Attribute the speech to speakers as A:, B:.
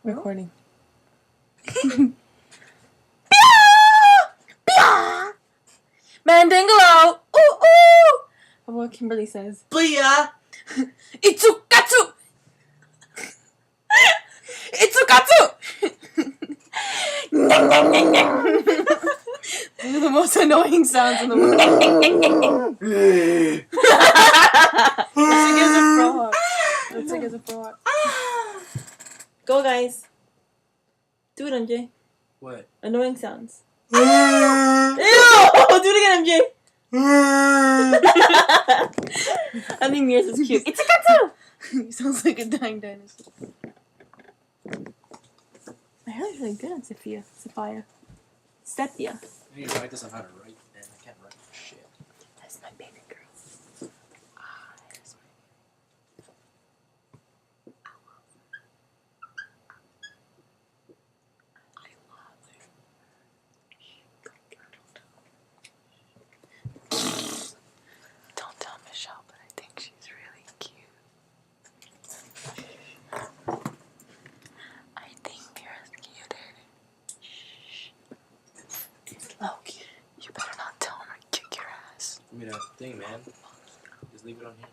A: Recording.
B: BabyGirl!
A: Mandingalo! Ooh, ooh! What Kimberly says.
B: Babyaaah!
A: Itsukatsu! Itsukatsu! These are the most annoying sounds in the world. Let's take a frog. Go, guys. Do it, MJ.
B: What?
A: Annoying sounds.
B: Ew!
A: Do it again, MJ. I think Mira's is cute. Itsukatsu! Sounds like a dying dinosaur. My hair is really good on Sophia. Sepia.
B: I need to practice on how to write, man. I can't write shit.
A: That's my baby girl. Don't tell Michelle, but I think she's really cute. I think Mira's cuter. Loki, you better not tell him or kick your ass.
B: Give me that thing, man. Just leave it on here.